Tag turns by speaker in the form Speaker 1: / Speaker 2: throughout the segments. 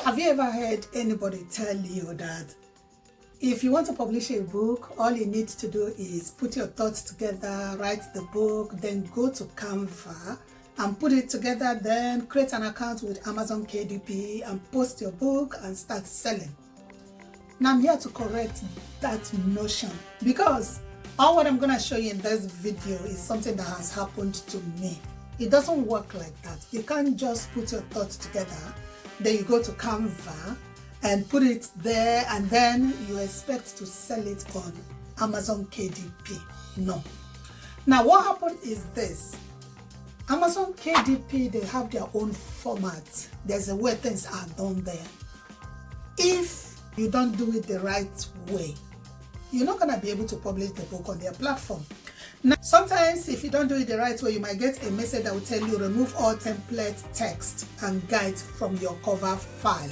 Speaker 1: Have you ever heard anybody tell you that if you want to publish a book, all you need to do is put your thoughts together, write the book, then go to Canva and put it together, then create an account with Amazon KDP and post your book and start selling? Now I'm here to correct that notion, because all what I'm going to show you in this video is something that has happened to me. It doesn't work like that. You can't just put your thoughts together, then you go to Canva and put it there, and then you expect to sell it on Amazon KDP. No. Now what happened is this. Amazon KDP, they have their own format. There's a way things are done there. If you don't do it the right way, you're not going to be able to publish the book on their platform. Now, sometimes if you don't do it the right way, you might get a message that will tell you remove all template text and guides from your cover file.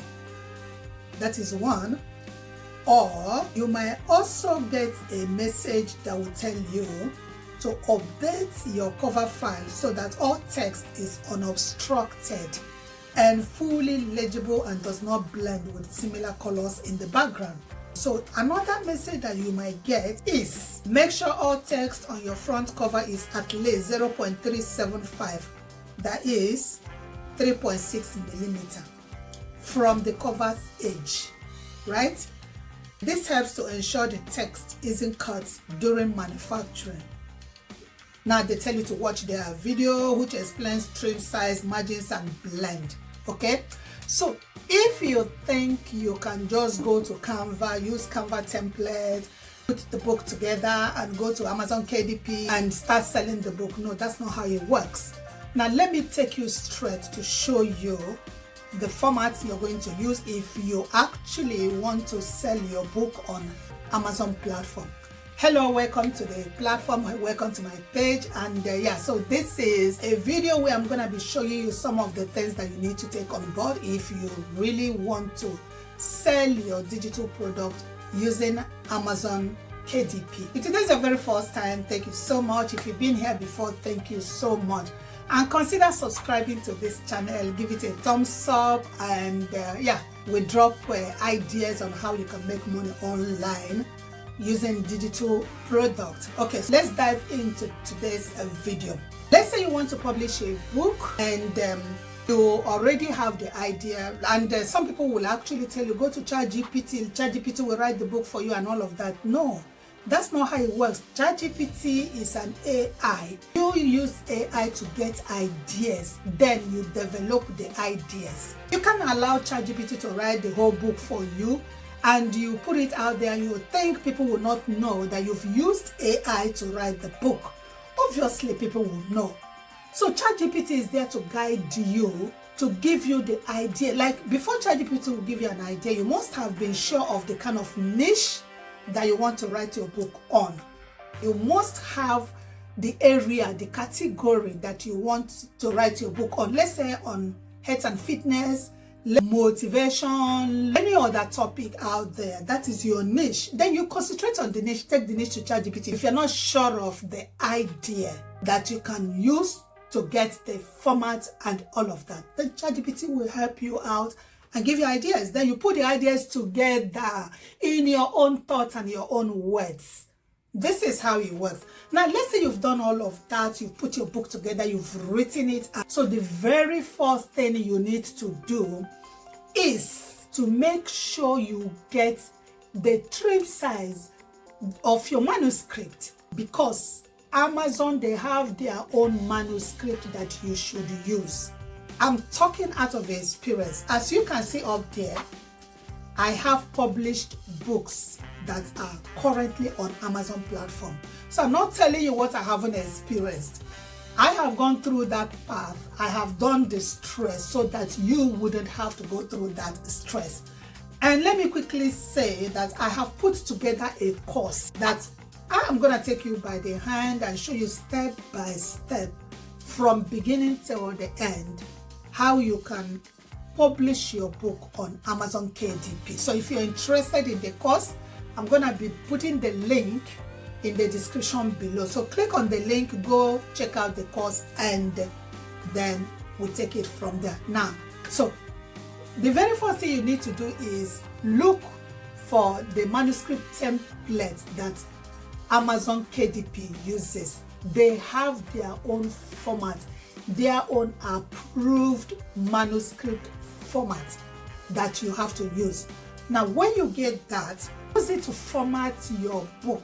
Speaker 1: That is one. Or you might also get a message that will tell you to update your cover file so that all text is unobstructed and fully legible and does not blend with similar colors in the background. So another message that you might get is make sure all text on your front cover is at least 0.375, that is 3.6 millimeter from the cover's edge, right? This helps to ensure the text isn't cut during manufacturing. Now they tell you to watch their video which explains trim size, margins and blend. Okay, so if you think you can just go to Canva, use Canva template, put the book together and go to Amazon KDP and start selling the book, no, that's not how it works. Now let me take you straight to show you the format you're going to use if you actually want to sell your book on Amazon platform. Hello, welcome to the platform, welcome to my page, and so this is a video where I'm going to be showing you some of the things that you need to take on board if you really want to sell your digital product using Amazon KDP. If today is your very first time, thank you so much. If you've been here before, thank you so much. And consider subscribing to this channel, give it a thumbs up, and we drop ideas on how you can make money online using digital products. Okay, so let's dive into today's video. Let's say you want to publish a book and you already have the idea, and some people will actually tell you go to ChatGPT will write the book for you and all of that. No, that's not how it works. ChatGPT is an AI. You use AI to get ideas, then you develop the ideas. You can allow ChatGPT to write the whole book for you and you put it out there and you think people will not know that you've used AI to write the book. Obviously people will know. So ChatGPT is there to guide you, to give you the idea. Like before ChatGPT will give you an idea, you must have been sure of the kind of niche that you want to write your book on. You must have the area, the category that you want to write your book on. Let's say on health and fitness, motivation, any other topic out there, that is your niche. Then you concentrate on the niche, take the niche to ChatGPT. If you're not sure of the idea that you can use to get the format and all of that, then ChatGPT will help you out and give you ideas. Then you put the ideas together in your own thoughts and your own words. This is how it works. Now, let's say you've done all of that, you've put your book together, you've written it. So the very first thing you need to do is to make sure you get the trim size of your manuscript, because Amazon, they have their own manuscript that you should use. I'm talking out of experience. As you can see up there, I have published books that are currently on Amazon platform. So I'm not telling you what I haven't experienced. I have gone through that path. I have done the stress so that you wouldn't have to go through that stress. And let me quickly say that I have put together a course that I am going to take you by the hand and show you step by step from beginning till the end how you can publish your book on Amazon KDP. So if you're interested in the course, I'm going to be putting the link in the description below. So click on the link, go check out the course, and then we'll take it from there. Now, so The very first thing you need to do is look for the manuscript template that Amazon KDP uses. They have their own format, their own approved manuscript format that you have to use. Now, when you get that, use it to format your book.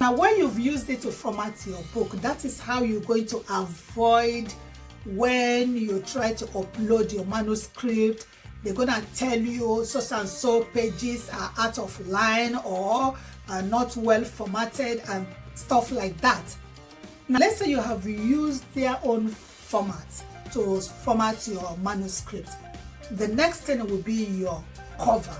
Speaker 1: Now, when you've used it to format your book, that is how you're going to avoid when you try to upload your manuscript, they're gonna tell you so and so pages are out of line or are not well formatted and stuff like that. Now, let's say you have used their own format to format your manuscript. The next thing will be your cover.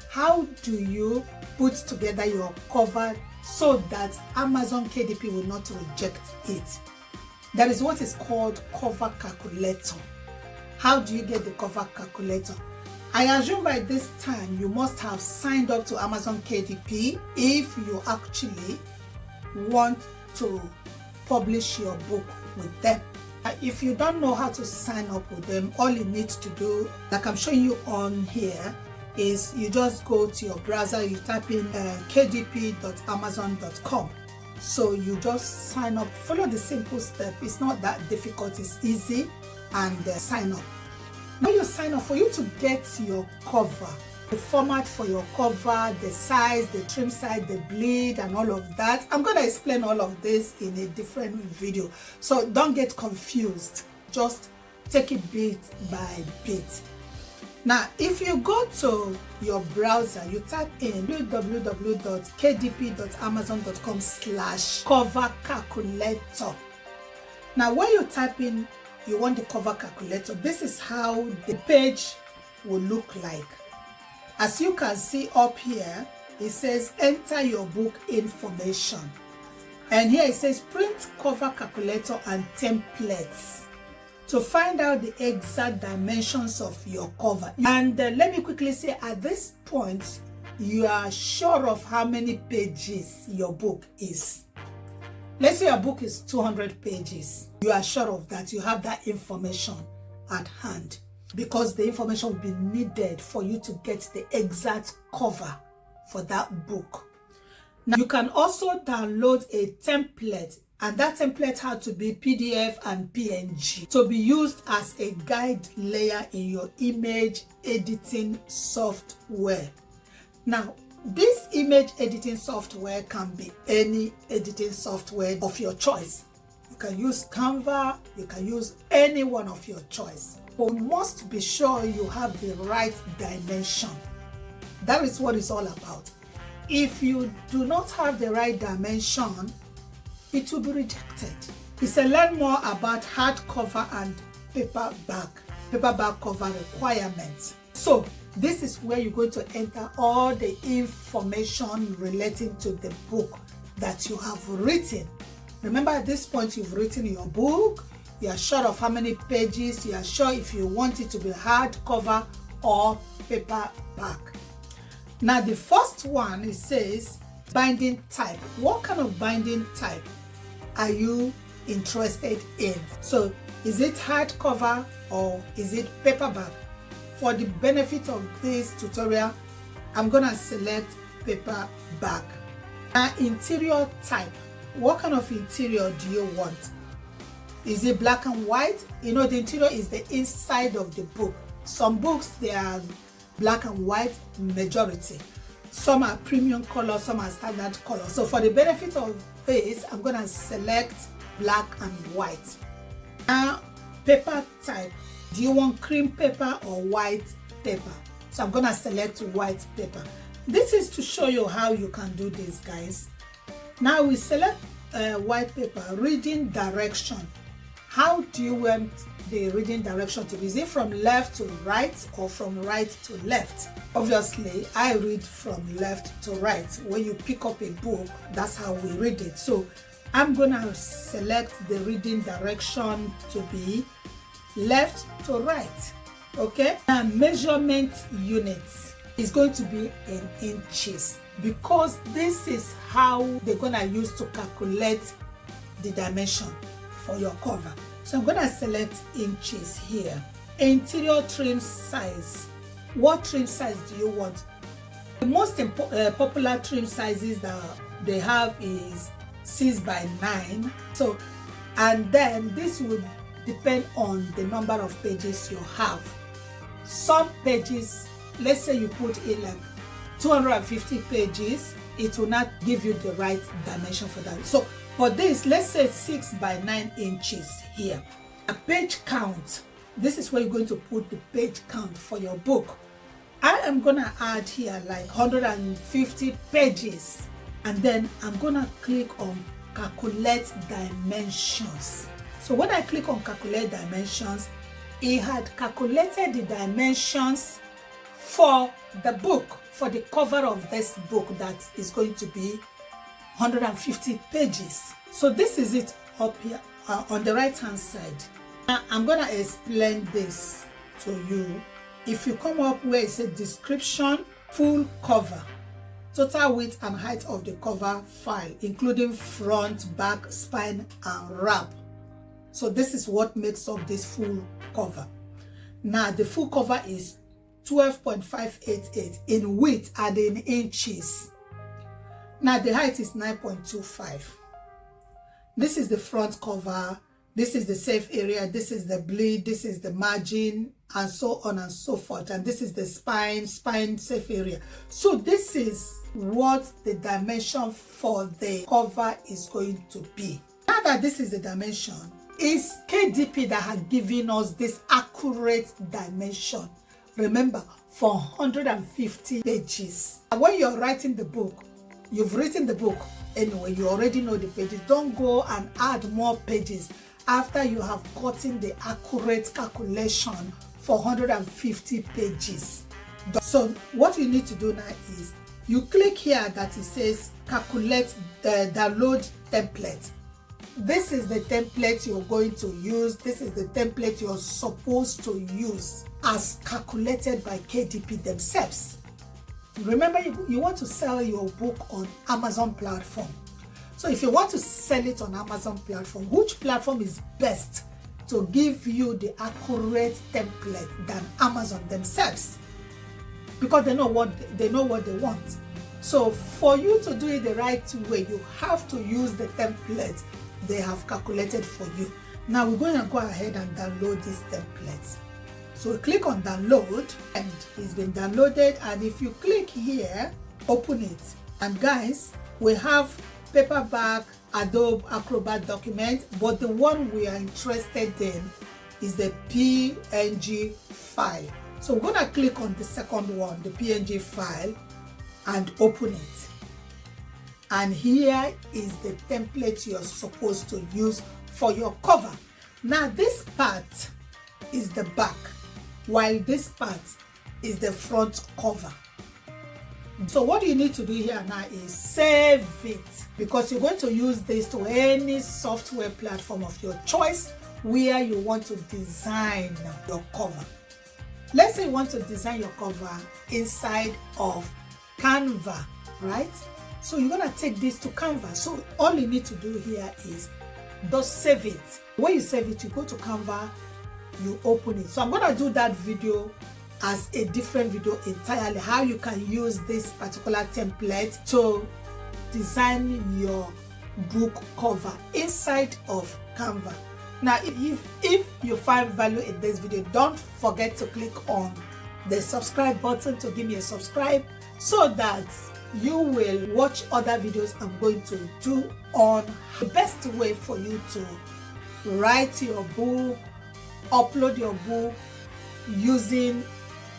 Speaker 1: How do you put together your cover so that Amazon KDP will not reject it? That is what is called cover calculator. How do you get the cover calculator? I assume by this time you must have signed up to Amazon KDP if you actually want to publish your book with them. If you don't know how to sign up with them, all you need to do, like I'm showing you on here, is you just go to your browser, you type in kdp.amazon.com. So you just sign up, follow the simple step. It's not that difficult, it's easy, and sign up. When you sign up, for you to get your cover, the format for your cover, the size, the trim size, the bleed, and all of that, I'm going to explain all of this in a different video. So don't get confused, just take it bit by bit. Now, if you go to your browser, you type in www.kdp.amazon.com/cover calculator. Now, when you type in you want the cover calculator, this is how the page will look like. As you can see up here, it says enter your book information. And here it says print cover calculator and templates to find out the exact dimensions of your cover. And let me quickly say, at this point, you are sure of how many pages your book is. Let's say your book is 200 pages. You are sure of that. You have that information at hand because the information will be needed for you to get the exact cover for that book. Now, you can also download a template, and that template had to be PDF and PNG to be used as a guide layer in your image editing software. Now, this image editing software can be any editing software of your choice. You can use Canva, you can use any one of your choice. But you must be sure you have the right dimension. That is what it's all about. If you do not have the right dimension, it will be rejected. It's a learn more about hardcover and paperback cover requirements. So this is where you're going to enter all the information relating to the book that you have written. Remember, at this point you've written your book, you are sure of how many pages, you are sure if you want it to be hardcover or paperback. Now the first one, it says binding type. What kind of binding type are you interested in? So is it hardcover or is it paperback? For the benefit of this tutorial, I'm gonna select paperback. Now interior type. What kind of interior do you want? Is it black and white? You know, the interior is the inside of the book. Some books, they are black and white majority. Some are premium color, some are standard color. So for the benefit of this, I'm gonna select black and white. Now, paper type. Do you want cream paper or white paper? So I'm gonna select white paper. This is to show you how you can do this, guys. Now we select white paper, reading direction. How do you want the reading direction to be? Is it from left to right or from right to left? Obviously, I read from left to right. When you pick up a book, that's how we read it. So I'm gonna select the reading direction to be left to right. Okay, now measurement units is going to be in inches because this is how they're gonna use to calculate the dimension for your cover. So I'm gonna select inches here. Interior trim size. what trim size do you want? The most popular trim sizes that they have is 6 by 9. So, and then this would depend on the number of pages you have. Some pages, let's say you put in like 250 pages, it will not give you the right dimension for that. So for this, let's say 6 by 9 inches here. A page count, this is where you're going to put the page count for your book. I am gonna add here like 150 pages, and then I'm gonna click on calculate dimensions. So when I click on calculate dimensions, it had calculated the dimensions for the book, for the cover of this book that is going to be 150 pages. So this is it up here on the right hand side. Now I'm gonna explain this to you. If you come up where it says description, full cover, total width and height of the cover file, including front, back, spine, and wrap. So this is what makes up this full cover. Now the full cover is 12.588 in width and in inches. Now the height is 9.25. This is the front cover. This is the safe area. This is the bleed. This is the margin, and so on and so forth. And this is the spine safe area. So this is what the dimension for the cover is going to be. Now that this is the dimension, it's KDP that has given us this accurate dimension. Remember, for 150 pages. And when you're writing the book, you've written the book anyway, you already know the pages. Don't go and add more pages after you have gotten the accurate calculation for 150 pages. So what you need to do now is you click here that it says calculate the download template. This is the template you're going to use. This is the template you're supposed to use as calculated by KDP themselves. Remember, you want to sell your book on Amazon platform. So if you want to sell it on Amazon platform, which platform is best to give you the accurate template than Amazon themselves? Because they know what they want. So for you to do it the right way, you have to use the template they have calculated for you. Now we're going to go ahead and download this template. So click on download, and it's been downloaded. And if you click here, open it. And guys, we have paperback Adobe Acrobat document, but the one we are interested in is the PNG file. So we're going to click on the second one, the PNG file, and open it. And here is the template you're supposed to use for your cover. Now this part is the back, while this part is the front cover. So what you need to do here now is save it, because you're going to use this to any software platform of your choice where you want to design your cover. Let's say you want to design your cover inside of Canva, right? So you're going to take this to Canva. So all you need to do here is just save it. When you save it, you go to Canva, you open it. So I'm going to do that video as a different video entirely, how you can use this particular template to design your book cover inside of Canva. Now, if you find value in this video, don't forget to click on the subscribe button to give me a subscribe, so that you will watch other videos I'm going to do on the best way for you to write your book, upload your book using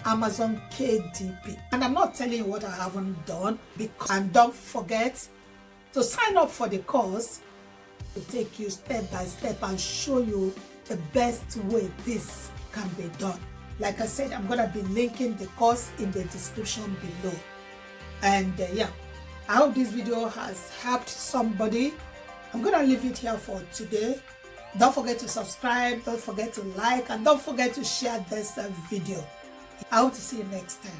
Speaker 1: Amazon KDP. And I'm not telling you what I haven't done, and don't forget to sign up for the course to take you step by step and show you the best way this can be done. Like I said, I'm going to be linking the course in the description below. And yeah, I hope this video has helped somebody. I'm going to leave it here for today. Don't forget to subscribe, don't forget to like, and don't forget to share this video. I hope to see you next time.